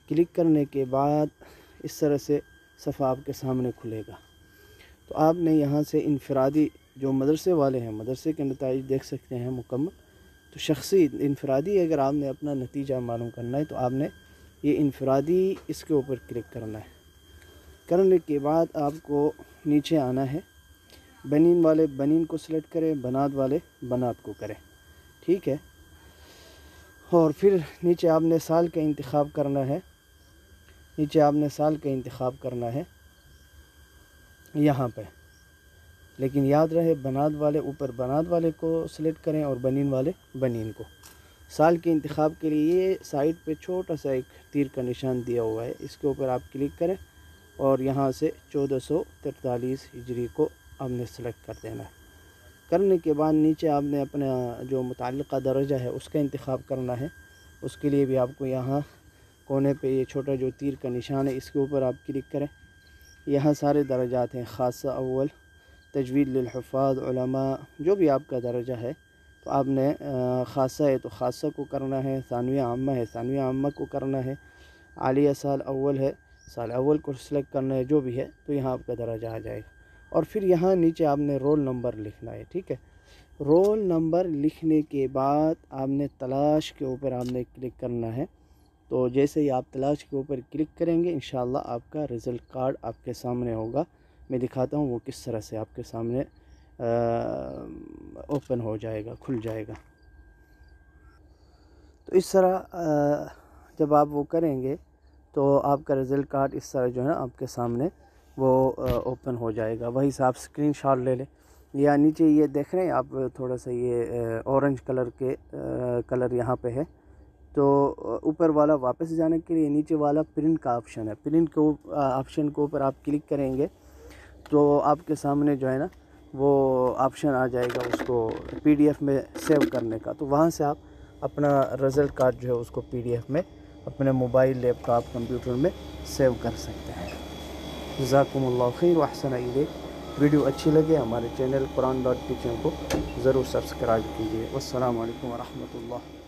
Click کرنے کے بعد اس طرح سے صفحہ آپ کے سامنے کھلے گا۔ تو آپ نے یہاں سے انفرادی جو مدرسے والے ہیں، مدرسے کے نتائج دیکھ سکتے ہیں مکمل۔ تو شخصی انفرادی اگر آپ نے اپنا نتیجہ معلوم کرنا ہے تو آپ نے یہ انفرادی اس کے اوپر کلک کرنا ہے۔ کرنے کے بعد آپ کو نیچے آنا ہے، بنین والے بنین کو سلیکٹ کریں، بنات والے بنات کو کریں، ٹھیک ہے۔ اور پھر نیچے آپ نے سال کا انتخاب کرنا ہے، نیچے آپ نے سال کا انتخاب کرنا ہے یہاں پہ، لیکن یاد رہے بنات والے اوپر بنات والے کو سلیکٹ کریں اور بنین والے بنین کو۔ سال کے انتخاب کے لیے یہ سائڈ پہ چھوٹا سا ایک تیر کا نشان دیا ہوا ہے، اس کے اوپر آپ کلک کریں اور یہاں سے 1443 ہجری کو آپ نے سلیکٹ کر دینا ہے۔ کرنے کے بعد نیچے آپ نے اپنا جو متعلقہ درجہ ہے اس کا انتخاب کرنا ہے۔ اس کے لیے بھی آپ کو یہاں کونے پہ یہ چھوٹا جو تیر کا نشان ہے اس کے اوپر آپ کلک کریں۔ یہاں سارے درجات ہیں، خاصہ، اول، تجوید للحفاظ، علماء، جو بھی آپ کا درجہ ہے۔ تو آپ نے خاصہ ہے تو خاصہ کو کرنا ہے، ثانویہ عامہ ہے ثانویہ عامہ کو کرنا ہے، عالیہ سال اول ہے سال اول کو سلیکٹ کرنا ہے، جو بھی ہے تو یہاں آپ کا درجہ آ جائے گا۔ اور پھر یہاں نیچے آپ نے رول نمبر لکھنا ہے، ٹھیک ہے۔ رول نمبر لکھنے کے بعد آپ نے تلاش کے اوپر آپ نے کلک کرنا ہے۔ تو جیسے ہی آپ تلاش کے اوپر کلک کریں گے انشاءاللہ آپ کا رزلٹ کارڈ آپ کے سامنے ہوگا۔ میں دکھاتا ہوں وہ کس طرح سے آپ کے سامنے اوپن ہو جائے گا، کھل جائے گا۔ تو اس طرح جب آپ وہ کریں گے تو آپ کا رزلٹ کارڈ اس طرح جو ہے آپ کے سامنے وہ اوپن ہو جائے گا۔ وہی سے آپ اسکرین شاٹ لے لیں، یا نیچے یہ دیکھ رہے ہیں آپ تھوڑا سا یہ اورنج کلر کے کلر یہاں پہ ہے، تو اوپر والا واپس جانے کے لیے نیچے والا پرنٹ کا آپشن ہے، پرنٹ کے آپشن کے اوپر آپ کلک کریں گے تو آپ کے سامنے جو ہے نا وہ آپشن آ جائے گا اس کو پی ڈی ایف میں سیو کرنے کا۔ تو وہاں سے آپ اپنا رزلٹ کارڈ جو ہے اس کو پی ڈی ایف میں اپنے موبائل، لیپ ٹاپ، کمپیوٹر میں سیو کر سکتے ہیں۔ جزاکم اللہ خیر و احسن الیک۔ ویڈیو اچھی لگے ہمارے چینل قرآن ڈاٹ ٹیچنگ کو ضرور سبسکرائب کیجیے۔ والسلام علیکم ورحمۃ اللہ۔